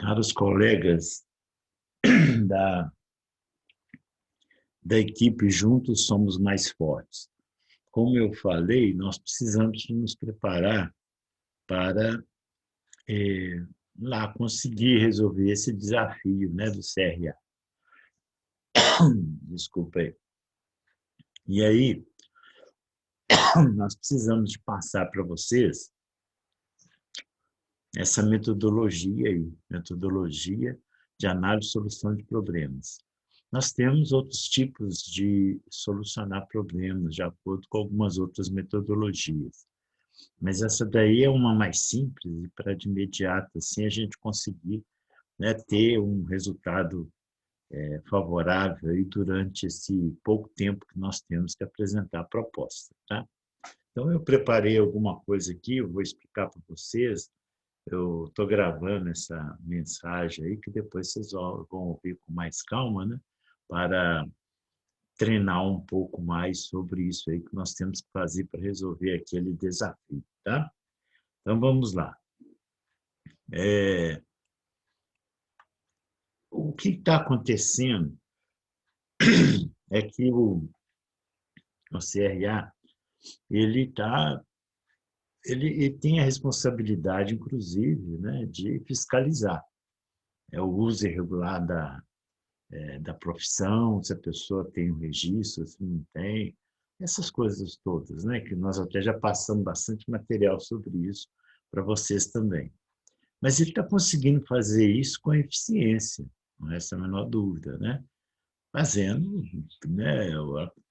Caros colegas da, da equipe, juntos somos mais fortes. Como eu falei, nós precisamos nos preparar para lá conseguir resolver esse desafio, né, do CRA. Desculpa aí. E aí, nós precisamos de passar para vocês essa metodologia aí, metodologia de análise e solução de problemas. Nós temos outros tipos de solucionar problemas, de acordo com algumas outras metodologias. Mas essa daí é uma mais simples e para de imediato, assim, a gente conseguir, né, ter um resultado favorável aí durante esse pouco tempo que nós temos que apresentar a proposta. Tá? Então, eu preparei alguma coisa aqui, eu vou explicar para vocês. Eu estou gravando essa mensagem aí, que depois vocês vão ouvir com mais calma, né? Para treinar um pouco mais sobre isso aí que nós temos que fazer para resolver aquele desafio, tá? Então, vamos lá. O que está acontecendo é que o CRA, ele tem a responsabilidade, inclusive, né, de fiscalizar o uso irregular da profissão, se a pessoa tem um registro, se não tem, essas coisas todas, né? Que nós até já passamos bastante material sobre isso para vocês também. Mas ele está conseguindo fazer isso com eficiência, não é essa a menor dúvida, né? Fazendo, né,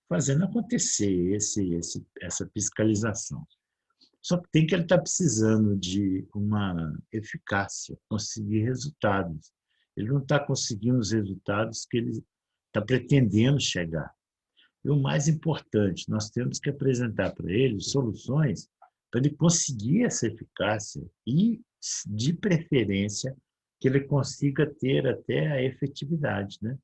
fazendo acontecer essa fiscalização. Só que tem que ele está precisando de uma eficácia, conseguir resultados. Ele não está conseguindo os resultados que ele está pretendendo chegar. E o mais importante, nós temos que apresentar para ele soluções para ele conseguir essa eficácia e, de preferência, que ele consiga ter até a efetividade, né?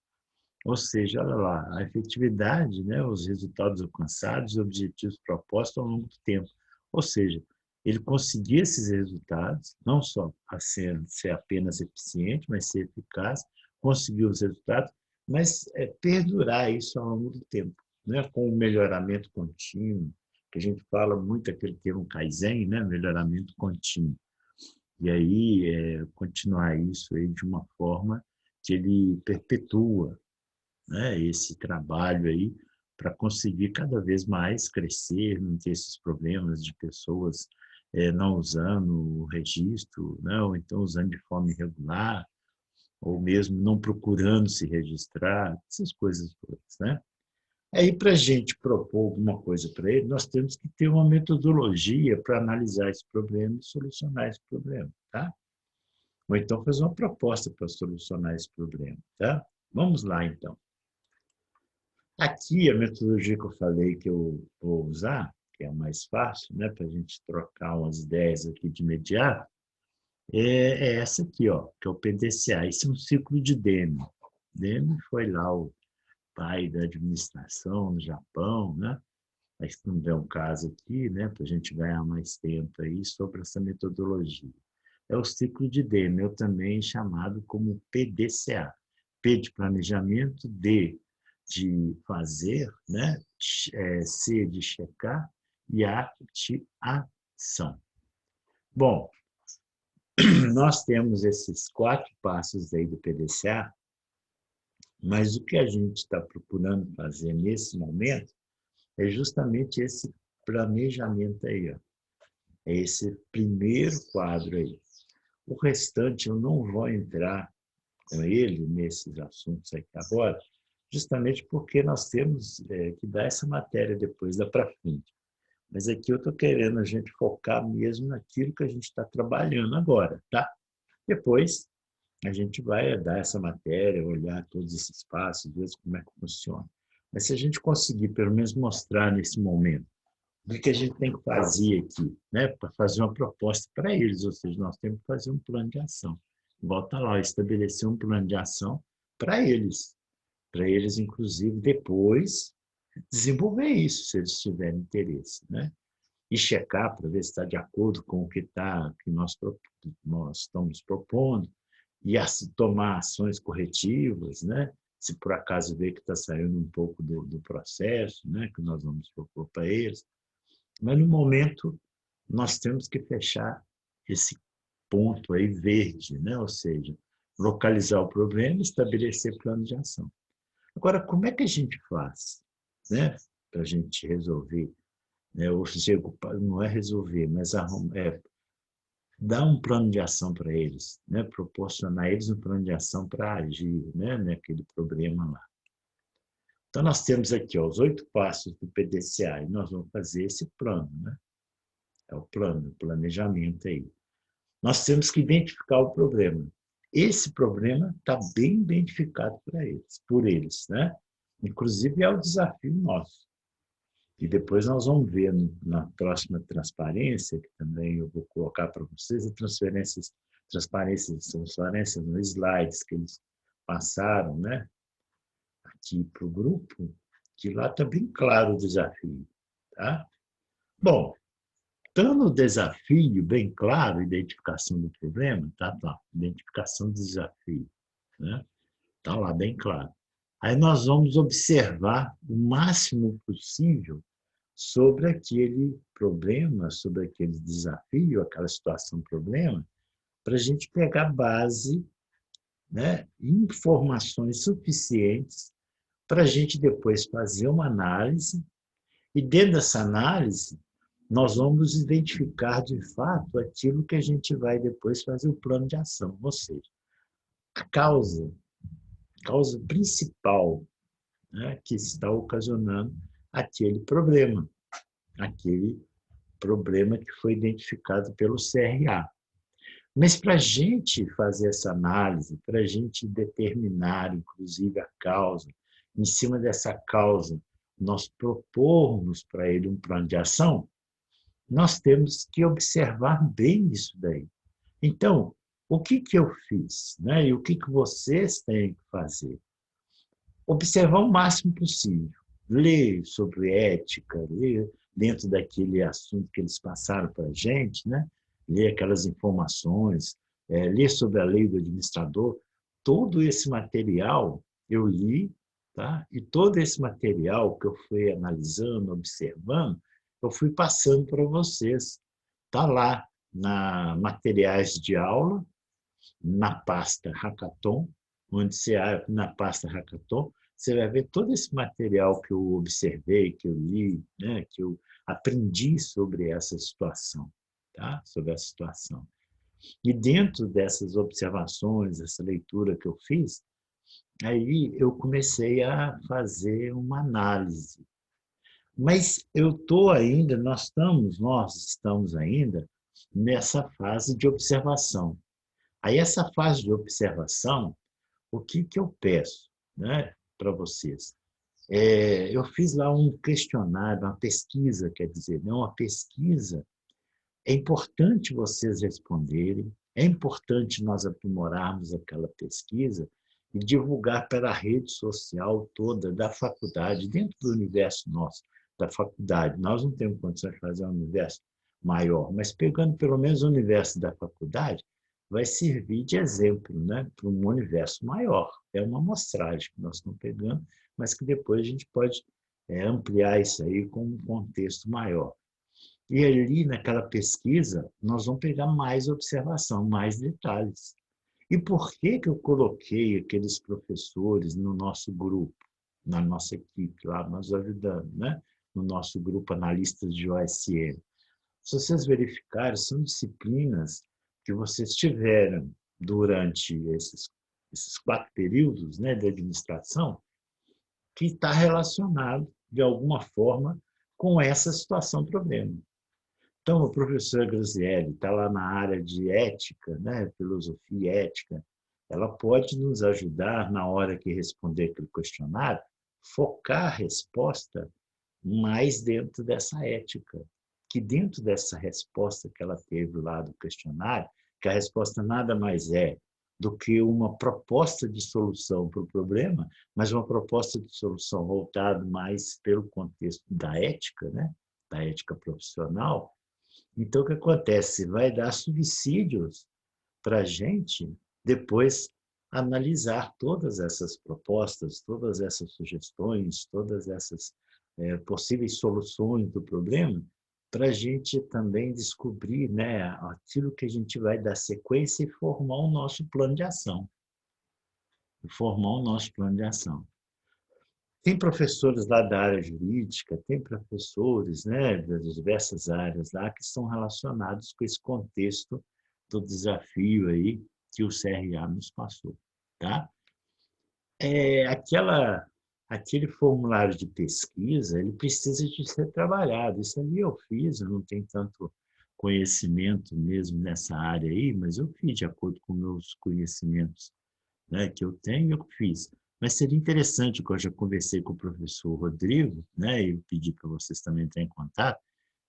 Ou seja, olha lá, a efetividade, né, os resultados alcançados, os objetivos propostos ao longo do tempo. Ou seja, ele conseguir esses resultados, não só a ser apenas eficiente, mas ser eficaz, conseguir os resultados, mas perdurar isso ao longo do tempo, né, com o melhoramento contínuo, que a gente fala muito aquele termo Kaizen, né, melhoramento contínuo. E aí, continuar isso aí de uma forma que ele perpetua, né, esse trabalho aí para conseguir cada vez mais crescer, não ter esses problemas de pessoas não usando o registro, né, ou então usando de forma irregular, ou mesmo não procurando se registrar, essas coisas todas, né? Aí, para a gente propor alguma coisa para ele, nós temos que ter uma metodologia para analisar esse problema e solucionar esse problema, tá? Ou então fazer uma proposta para solucionar esse problema, tá? Vamos lá, então. Aqui, a metodologia que eu falei que eu vou usar, que é a mais fácil, né, para a gente trocar umas ideias aqui de imediato, é essa aqui, ó, que é o PDCA. Esse é um ciclo de Demo. Demo foi lá o pai da administração no Japão, né? Mas não é um caso aqui, né, para a gente ganhar mais tempo aí sobre essa metodologia. É o ciclo de Demo, também chamado como PDCA. P de planejamento, D de fazer, né? C de checar e A de ação. Bom, nós temos esses 4 passos aí do PDCA, mas o que a gente está procurando fazer nesse momento é justamente esse planejamento aí, ó. É esse primeiro quadro aí. O restante eu não vou entrar com ele nesses assuntos aqui agora, justamente porque nós temos que dar essa matéria depois da para frente. Mas aqui eu estou querendo a gente focar mesmo naquilo que a gente está trabalhando agora, tá? Depois a gente vai dar essa matéria, olhar todos esses passos, ver como é que funciona. Mas se a gente conseguir pelo menos mostrar nesse momento o que a gente tem que fazer aqui, né, para fazer uma proposta para eles, ou seja, nós temos que fazer um plano de ação. Volta lá, estabelecer um plano de ação para eles, inclusive, depois desenvolver isso, se eles tiverem interesse, né? E checar para ver se está de acordo com o que nós estamos propondo, e tomar ações corretivas, né? Se por acaso vê que está saindo um pouco do processo, né? Que nós vamos propor para eles. Mas, no momento, nós temos que fechar esse ponto aí verde, né? Ou seja, localizar o problema e estabelecer plano de ação. Agora, como é que a gente faz, né? Para a gente resolver, né? Ou seja, não é resolver, mas dar um plano de ação para eles, né? Proporcionar a eles um plano de ação para agir, né? Naquele problema lá. Então, nós temos aqui ó, os 8 passos do PDCA e nós vamos fazer esse plano, né? É o plano, o planejamento aí. Nós temos que identificar o problema. Esse problema está bem identificado por eles, né? Inclusive é o desafio nosso. E depois nós vamos ver na próxima transparência, que também eu vou colocar para vocês, as transparências nos slides que eles passaram, né? Aqui para o grupo, que lá está bem claro o desafio, tá? Bom, estando o desafio bem claro, identificação do problema, tá lá, identificação do desafio, né? Tá lá bem claro. Aí nós vamos observar o máximo possível sobre aquele problema, sobre aquele desafio, aquela situação problema, para a gente pegar base, né, informações suficientes para a gente depois fazer uma análise e dentro dessa análise nós vamos identificar de fato aquilo que a gente vai depois fazer o plano de ação, ou seja, a causa principal, né, que está ocasionando aquele problema que foi identificado pelo CRA. Mas para a gente fazer essa análise, para a gente determinar, inclusive, a causa, em cima dessa causa, nós propormos para ele um plano de ação, nós temos que observar bem isso daí. Então, o que eu fiz, né? E o que vocês têm que fazer? Observar o máximo possível. Ler sobre ética, ler dentro daquele assunto que eles passaram para a gente, né? Ler aquelas informações, ler sobre a lei do administrador. Todo esse material eu li, tá? E todo esse material que eu fui analisando, observando, eu fui passando para vocês. Está lá na materiais de aula, na pasta Hackathon, onde você na pasta Hackathon, você vai ver todo esse material que eu observei, que eu li, né, que eu aprendi sobre essa situação, tá? Sobre a situação. E dentro dessas observações, essa leitura que eu fiz, aí eu comecei a fazer uma análise. Mas eu estou ainda, nós estamos ainda nessa fase de observação. Aí essa fase de observação, o que eu peço, né, para vocês? Eu fiz lá um questionário, uma pesquisa, quer dizer, não uma pesquisa. É importante vocês responderem, é importante nós aprimorarmos aquela pesquisa e divulgar pela rede social toda da faculdade, dentro do universo nosso, da faculdade. Nós não temos condições de fazer um universo maior, mas pegando pelo menos o universo da faculdade, vai servir de exemplo, né, para um universo maior. É uma amostragem que nós estamos pegando, mas que depois a gente pode ampliar isso aí com um contexto maior. E ali, naquela pesquisa, nós vamos pegar mais observação, mais detalhes. E por que eu coloquei aqueles professores no nosso grupo, na nossa equipe lá, nos ajudando, né? No nosso grupo analistas de OSM? Se vocês verificarem, são disciplinas que vocês tiveram durante esses 4 períodos, né, de administração, que está relacionado, de alguma forma, com essa situação problema. Então, a professora Graziele está lá na área de ética, né, filosofia e ética, ela pode nos ajudar, na hora que responder aquele questionário, focar a resposta mais dentro dessa ética, que dentro dessa resposta que ela teve lá do questionário, que a resposta nada mais é do que uma proposta de solução para o problema, mas uma proposta de solução voltada mais pelo contexto da ética, né, da ética profissional. Então, o que acontece? Vai dar subsídios para a gente depois analisar todas essas propostas, todas essas sugestões, todas essas possíveis soluções do problema, para a gente também descobrir, né, aquilo que a gente vai dar sequência e formar o nosso plano de ação. Tem professores lá da área jurídica, tem professores, né, das diversas áreas lá que estão relacionados com esse contexto do desafio aí que o CRA nos passou, tá? Aquele formulário de pesquisa, ele precisa de ser trabalhado. Isso ali eu fiz, eu não tenho tanto conhecimento mesmo nessa área aí, mas eu fiz de acordo com meus conhecimentos, né, que eu tenho, eu fiz. Mas seria interessante, que eu já conversei com o professor Rodrigo, né, e eu pedi para vocês também entrarem em contato,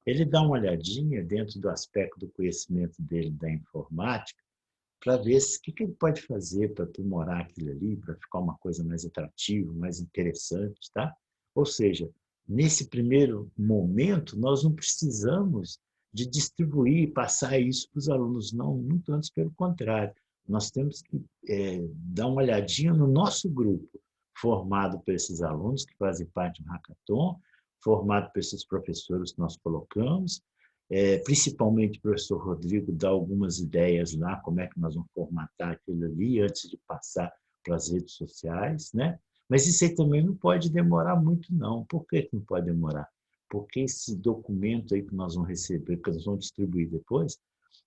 ele dá uma olhadinha dentro do aspecto do conhecimento dele da informática, para ver o que ele pode fazer para aprimorar aquilo ali, para ficar uma coisa mais atrativa, mais interessante, tá? Ou seja, nesse primeiro momento, nós não precisamos de distribuir e passar isso para os alunos, não, muito antes pelo contrário. Nós temos que dar uma olhadinha no nosso grupo, formado por esses alunos que fazem parte do hackathon, formado por esses professores que nós colocamos, principalmente o professor Rodrigo dá algumas ideias lá, como é que nós vamos formatar aquilo ali antes de passar para as redes sociais, né? Mas isso aí também não pode demorar muito, não. Por que não pode demorar? Porque esse documento aí que nós vamos receber, que nós vamos distribuir depois,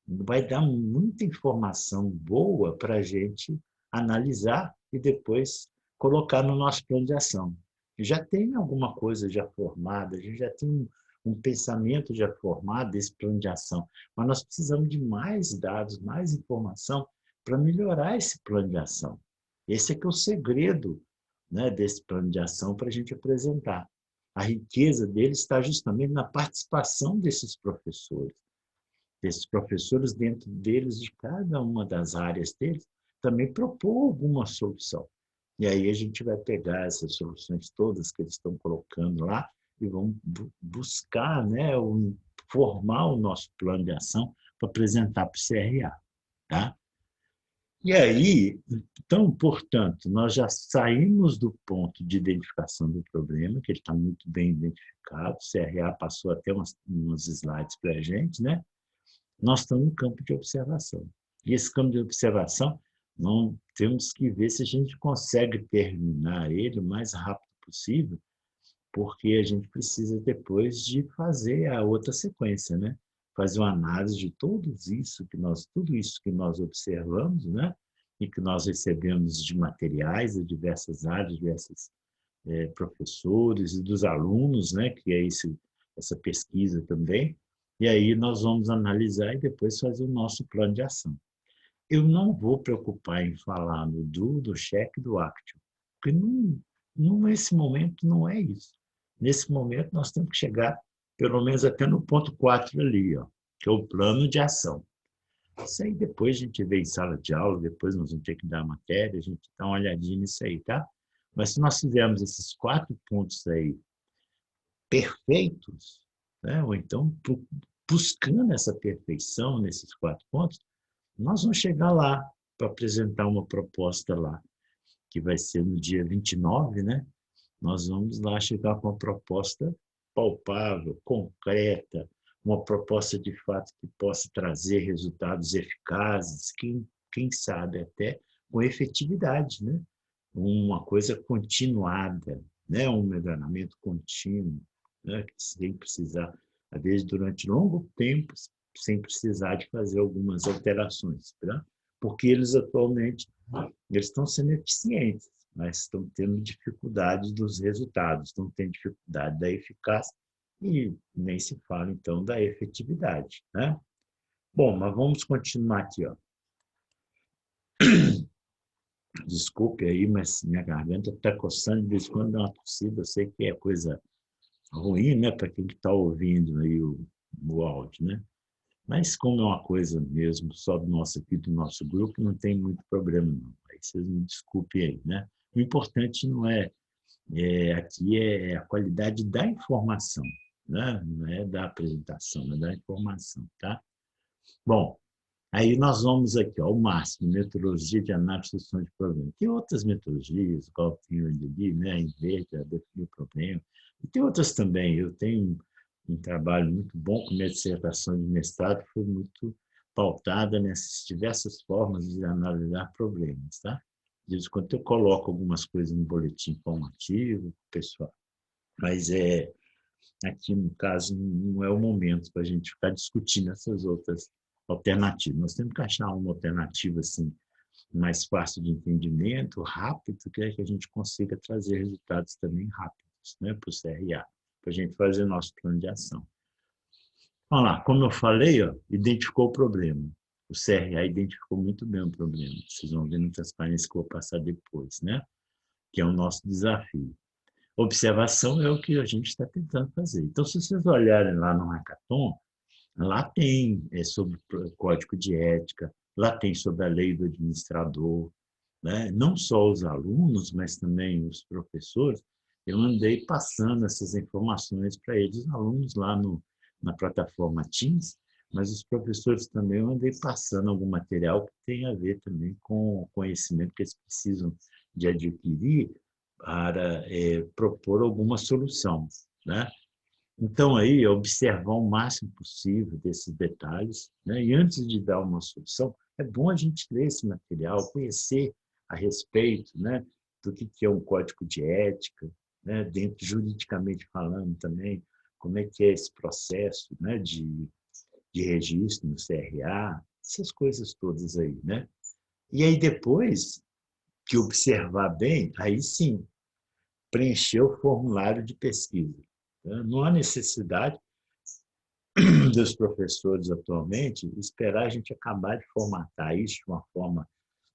vai dar muita informação boa para a gente analisar e depois colocar no nosso plano de ação. Já tem alguma coisa já formada, a gente já tem um pensamento já formado desse plano de ação, mas nós precisamos de mais dados, mais informação para melhorar esse plano de ação. Esse é que é o segredo, né, desse plano de ação para a gente apresentar. A riqueza dele está justamente na participação desses professores dentro deles, de cada uma das áreas deles, também propor alguma solução. E aí a gente vai pegar essas soluções todas que eles estão colocando lá e vamos buscar, né, formar o nosso plano de ação para apresentar para o CRA. Tá? E aí, então, portanto, nós já saímos do ponto de identificação do problema, que ele está muito bem identificado, o CRA passou até uns slides para a gente, né? Nós estamos no campo de observação. E esse campo de observação, não temos que ver se a gente consegue terminar ele o mais rápido possível, porque a gente precisa depois de fazer a outra sequência, né? Fazer uma análise de tudo isso que nós observamos, né? E que nós recebemos de materiais de diversas áreas, diversos professores e dos alunos, né? Que é essa pesquisa também. E aí nós vamos analisar e depois fazer o nosso plano de ação. Eu não vou preocupar em falar do cheque do Actio, porque nesse momento não é isso. Nesse momento nós temos que chegar pelo menos até no ponto 4 ali, ó, que é o plano de ação. Isso aí depois a gente vê em sala de aula, depois nós vamos ter que dar a matéria, a gente dá uma olhadinha nisso aí, tá? Mas se nós fizermos esses 4 pontos aí perfeitos, né? Ou então buscando essa perfeição nesses 4 pontos, nós vamos chegar lá para apresentar uma proposta lá, que vai ser no dia 29, né? Nós vamos lá chegar com uma proposta palpável, concreta, uma proposta de fato que possa trazer resultados eficazes, quem sabe até com efetividade, né? Uma coisa continuada, né? Um melhoramento contínuo, né? Sem precisar, às vezes, durante longo tempo, sem precisar de fazer algumas alterações, tá? Porque eles atualmente eles estão sendo eficientes, mas estão tendo dificuldade dos resultados, estão tendo dificuldade da eficácia e nem se fala, então, da efetividade, né? Bom, mas vamos continuar aqui, ó. Desculpe aí, mas minha garganta está coçando, de vez em quando dá uma tossida, eu sei que é coisa ruim, né, para quem está ouvindo aí o áudio, né? Mas como é uma coisa mesmo só do nosso aqui, do nosso grupo, não tem muito problema, não. Aí vocês me desculpem aí, né? O importante não aqui é a qualidade da informação, né? Não é da apresentação, é da informação, tá? Bom, Aí nós vamos aqui, ó, ao máximo, metodologia de análise e solução de problemas. Tem outras metodologias, igual tem ali, né, em verde, a definir o problema. E tem outras também. Eu tenho um trabalho muito bom com minha dissertação de mestrado, que foi muito pautada nessas diversas formas de analisar problemas, tá? De vez em quando eu coloco algumas coisas no boletim informativo, pessoal. Mas aqui, no caso, não é o momento para a gente ficar discutindo essas outras alternativas. Nós temos que achar uma alternativa assim, mais fácil de entendimento, rápido, que é que a gente consiga trazer resultados também rápidos, né, para o CRA, para a gente fazer nosso plano de ação. Vamos lá, como eu falei, ó, identificou o problema. O CRA identificou muito bem o problema. Vocês vão ver na transparência que eu vou passar depois, né? Que é o nosso desafio. Observação é o que a gente está tentando fazer. Então, se vocês olharem lá no hackathon, lá tem sobre o código de ética, lá tem sobre a lei do administrador, né? Não só os alunos, mas também os professores. Eu andei passando essas informações para eles, os alunos lá na plataforma Teams, mas os professores também eu andei passando algum material que tem a ver também com o conhecimento que eles precisam de adquirir para propor alguma solução, né? Então, aí, observar o máximo possível desses detalhes, né? E antes de dar uma solução, é bom a gente ler esse material, conhecer a respeito, né, do que é um código de ética, né, dentro, juridicamente falando também, como é que é esse processo, né, de registro no CRA, essas coisas todas aí, né? E aí, depois que observar bem, aí sim, preencher o formulário de pesquisa. Não há necessidade dos professores atualmente esperar a gente acabar de formatar isso de uma forma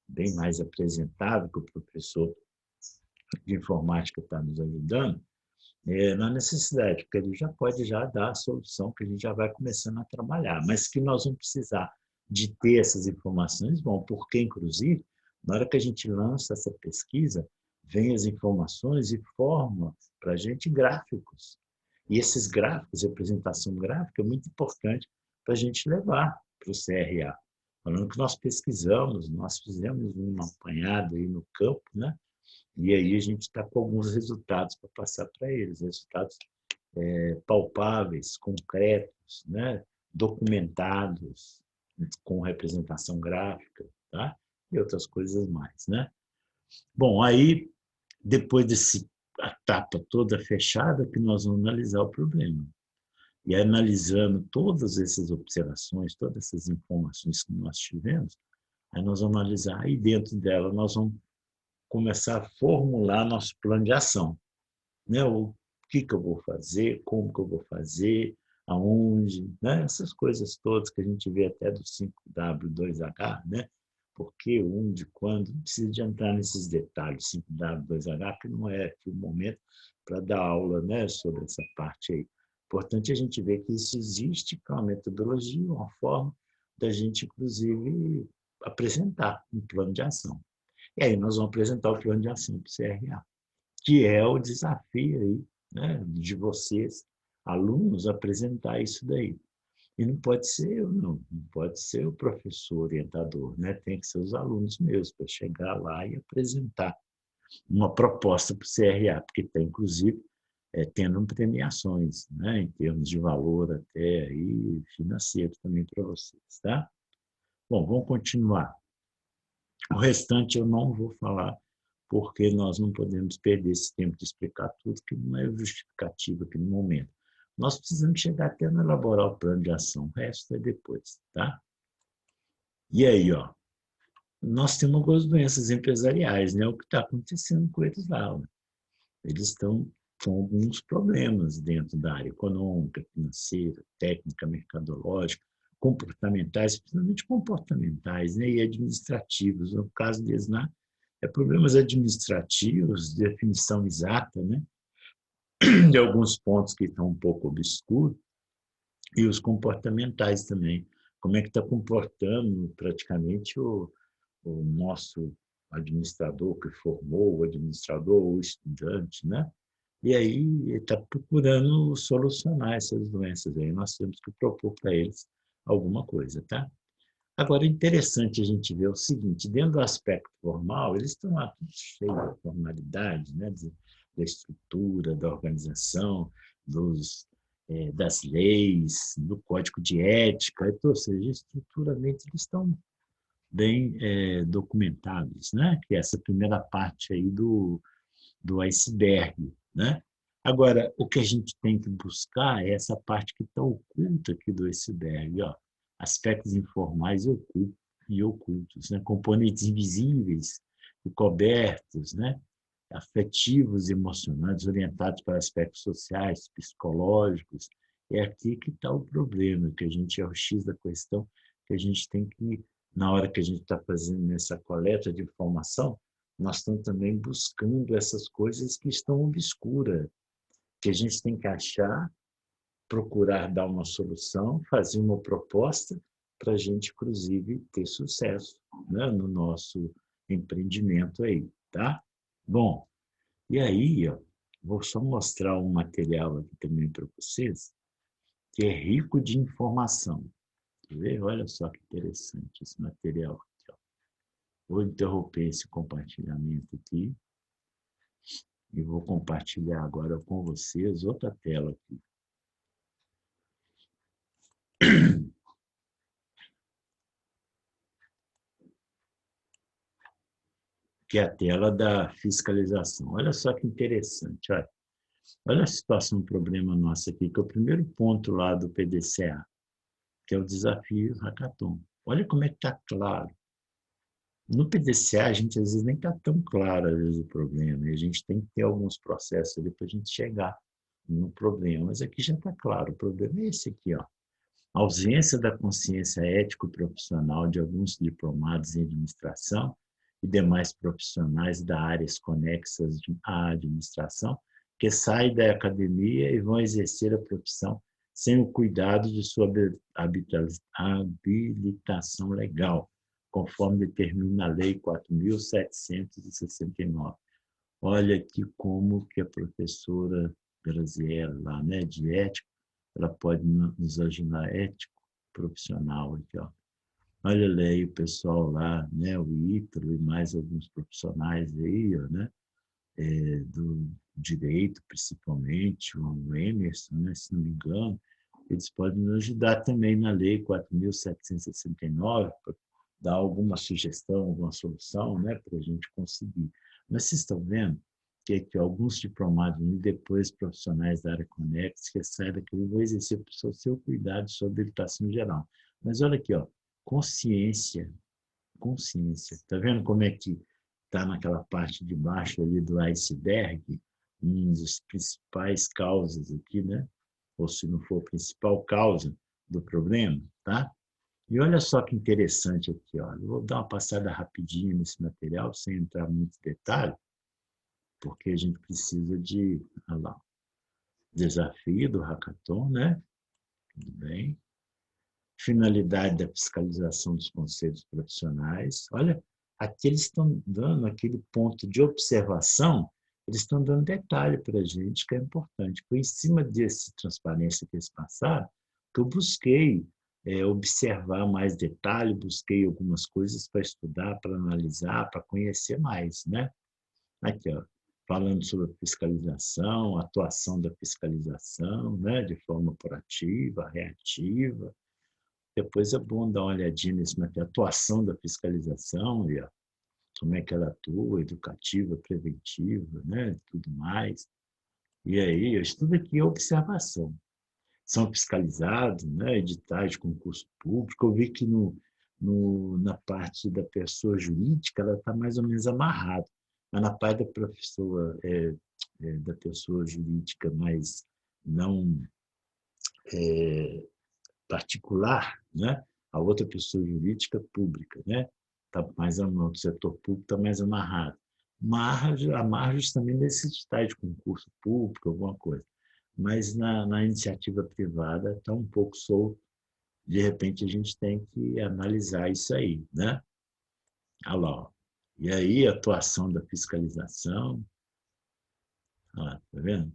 bem mais apresentável, que o professor de informática está nos ajudando, na necessidade, porque ele já pode já dar a solução que a gente já vai começando a trabalhar, mas que nós vamos precisar de ter essas informações, bom, porque, inclusive, na hora que a gente lança essa pesquisa, vem as informações e forma para a gente gráficos. E esses gráficos, representação gráfica, é muito importante para a gente levar para o CRA. Falando que nós pesquisamos, nós fizemos um apanhado aí no campo, né? E aí a gente está com alguns resultados para passar para eles, resultados palpáveis, concretos, né? Documentados, com representação gráfica, tá? E outras coisas mais, né? Bom, aí, depois dessa etapa toda fechada, que nós vamos analisar o problema. E analisando todas essas observações, todas essas informações que nós tivemos, aí nós vamos analisar, e dentro dela nós vamos começar a formular nosso plano de ação, né? O que eu vou fazer, como que eu vou fazer, aonde, né? Essas coisas todas que a gente vê até do 5W2H, né? Porque, onde, quando, não precisa de entrar nesses detalhes, 5W2H, que não é aqui o momento para dar aula, né, sobre essa parte aí. Importante a gente ver que isso existe, que é uma metodologia, uma forma da gente, inclusive, apresentar um plano de ação. E aí nós vamos apresentar o plano de ação para o CRA, que é o desafio aí, né, de vocês, alunos, apresentar isso daí. E não pode ser eu, não pode ser o professor orientador, né? Tem que ser os alunos mesmos, para chegar lá e apresentar uma proposta para o CRA, porque está, inclusive, tendo premiações, né, em termos de valor até aí, financeiro também para vocês, tá? Bom, vamos continuar. O restante eu não vou falar, porque nós não podemos perder esse tempo de explicar tudo, que não é justificativo aqui no momento. Nós precisamos chegar até no elaborar o plano de ação, o resto é depois, tá? E aí, ó, nós temos algumas doenças empresariais, né? O que está acontecendo com eles lá, ó. Eles estão com alguns problemas dentro da área econômica, financeira, técnica, mercadológica, comportamentais, principalmente comportamentais, né? E administrativos. No caso deles lá, problemas administrativos, definição exata, né? De alguns pontos que estão um pouco obscuros, e os comportamentais também. Como é que está comportando praticamente o nosso administrador que formou, o administrador ou o estudante, né? E aí ele está procurando solucionar essas doenças aí. Nós temos que propor para eles alguma coisa, tá? Agora, é interessante a gente ver o seguinte, dentro do aspecto formal, eles estão lá tudo cheio da formalidade, né? Da estrutura, da organização, das leis, do código de ética, ou seja, estruturalmente eles estão bem documentados, né? Que é essa primeira parte aí do iceberg, né? Agora, o que a gente tem que buscar é essa parte que está oculta aqui do iceberg, ó, aspectos informais e ocultos, né? Componentes invisíveis e cobertos, né? Afetivos e emocionais, orientados para aspectos sociais, psicológicos. É aqui que está o problema, que a gente é o X da questão, que a gente tem que, na hora que a gente está fazendo essa coleta de informação, nós estamos também buscando essas coisas que estão obscuras, que a gente tem que achar, procurar dar uma solução, fazer uma proposta para a gente, inclusive, ter sucesso, né, no nosso empreendimento aí, tá? Bom, e aí, ó, vou só mostrar um material aqui também para vocês, que é rico de informação. Quer ver? Olha só que interessante esse material aqui, ó. Vou interromper esse compartilhamento aqui e vou compartilhar agora com vocês outra tela aqui, que é a tela da fiscalização. Olha só que interessante. Olha a situação, o problema nosso aqui, que é o primeiro ponto lá do PDCA, que é o desafio hackathon. Olha como é que está claro. No PDCA, a gente às vezes nem está tão claro, às vezes, o problema, e a gente tem que ter alguns processos ali para a gente chegar no problema. Mas aqui já está claro, o problema é esse aqui, ó. A ausência da consciência ético-profissional de alguns diplomados em administração e demais profissionais da áreas conexas à administração que saem da academia e vão exercer a profissão sem o cuidado de sua habilitação legal, conforme determina a Lei 4.769. Olha aqui como que a professora Graziella, lá, né, de ética, ela pode nos ajudar, ético profissional aqui, ó. Olha aí o pessoal lá, né, o Ítalo e mais alguns profissionais aí, ó, né, do direito principalmente, o Emerson, né, se não me engano, eles podem nos ajudar também na Lei 4.769 para dar alguma sugestão, alguma solução, né, para a gente conseguir. Mas vocês estão vendo que alguns diplomados e depois profissionais da área conexa que saem daquele vão exercer o seu cuidado sobre a habilitação geral. Mas olha aqui, ó, consciência, consciência. Está vendo como é que está naquela parte de baixo ali do iceberg, um dos principais causas aqui, né? Ou se não for a principal causa do problema, tá? E olha só que interessante aqui, ó. Eu vou dar uma passada rapidinho nesse material, sem entrar muito em detalhe, porque a gente precisa de, olha lá, desafio do hackathon, né? Tudo bem. Finalidade da fiscalização dos conselhos profissionais. Olha, aqui eles estão dando aquele ponto de observação, eles estão dando detalhe para a gente que é importante. Foi em cima dessa transparência que eles passaram que eu busquei observar mais detalhe, busquei algumas coisas para estudar, para analisar, para conhecer mais, né? Aqui, ó, falando sobre a fiscalização, a atuação da fiscalização, né, de forma proativa, reativa. Depois é bom dar uma olhadinha nesse material, atuação da fiscalização, e como é que ela atua, educativa, preventiva, né, tudo mais. E aí, eu estudo aqui a observação. São fiscalizados, né, editais de concurso público. Eu vi que na parte da pessoa jurídica ela está mais ou menos amarrada, mas na parte da pessoa jurídica mais não particular, né? A outra pessoa jurídica pública, né? Tá mais no setor público está mais amarrado. Amarra justamente nesses editais de concurso público, alguma coisa. Mas na iniciativa privada está um pouco solto. De repente, a gente tem que analisar isso aí, né? Olha lá, ó. E aí, a atuação da fiscalização, tá vendo?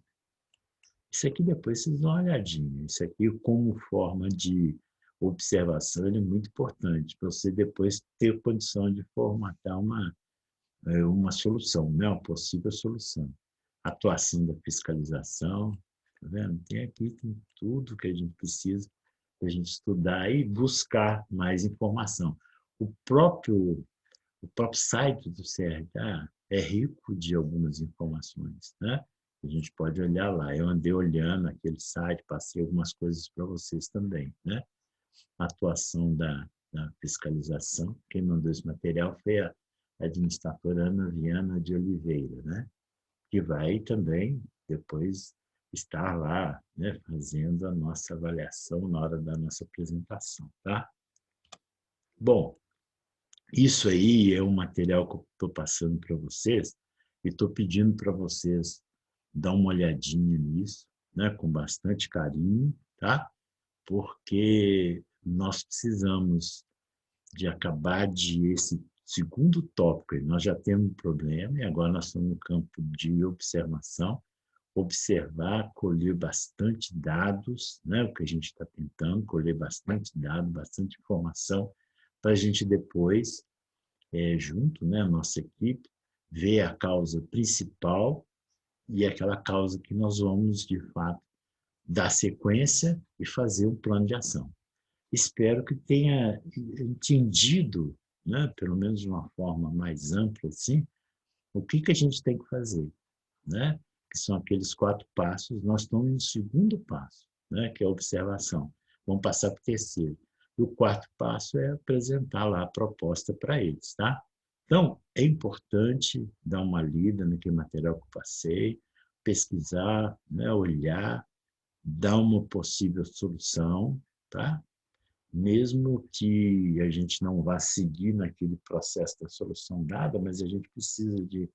Isso aqui depois vocês dão uma olhadinha. Isso aqui como forma de observação ele é muito importante para você depois ter condição de formatar uma solução, né? Uma possível solução. Atuação da fiscalização, tá vendo? Tem tudo que a gente precisa para a gente estudar e buscar mais informação. O próprio, o próprio site do CRH é rico de algumas informações, né? A gente pode olhar lá. Eu andei olhando aquele site, passei algumas coisas para vocês também, né? A atuação da fiscalização. Quem mandou esse material foi a administradora Ana Viana de Oliveira, né? Que vai também depois estar lá, né, fazendo a nossa avaliação na hora da nossa apresentação, tá? Bom, isso aí é um material que eu estou passando para vocês e estou pedindo para vocês dar uma olhadinha nisso, né, com bastante carinho, tá? Porque nós precisamos de acabar de esse segundo tópico. Nós já temos um problema e agora nós estamos no campo de observação, observar, colher bastante dados, né? O que a gente está tentando, colher bastante dados, bastante informação, para a gente depois, junto, né, a nossa equipe, ver a causa principal e aquela causa que nós vamos, de fato, dar sequência e fazer um plano de ação. Espero que tenha entendido, né, pelo menos de uma forma mais ampla, assim, o que a gente tem que fazer, né? Que são aqueles 4 passos. Nós estamos no segundo passo, né, que é a observação. Vamos passar para o terceiro. E o 4º passo é apresentar lá a proposta para eles, tá? Então, é importante dar uma lida naquele material que eu passei, pesquisar, né, olhar, dar uma possível solução, tá? Mesmo que a gente não vá seguir naquele processo da solução dada, mas a gente precisa de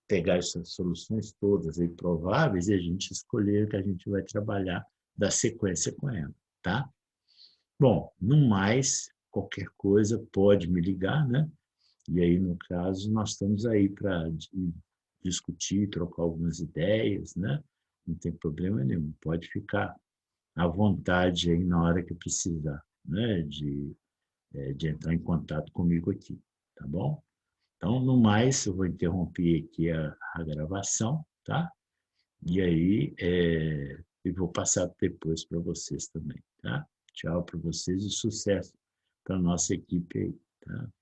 pegar essas soluções todas aí prováveis e a gente escolher que a gente vai trabalhar, dar sequência com ela, tá? Bom, no mais, qualquer coisa pode me ligar, né? E aí, no caso, nós estamos aí para discutir, trocar algumas ideias, né? Não tem problema nenhum, pode ficar à vontade aí na hora que precisar, né? De entrar em contato comigo aqui, tá bom? Então, no mais, eu vou interromper aqui a gravação, tá? E aí, eu vou passar depois para vocês também, tá? Tchau para vocês e sucesso para a nossa equipe aí, tá?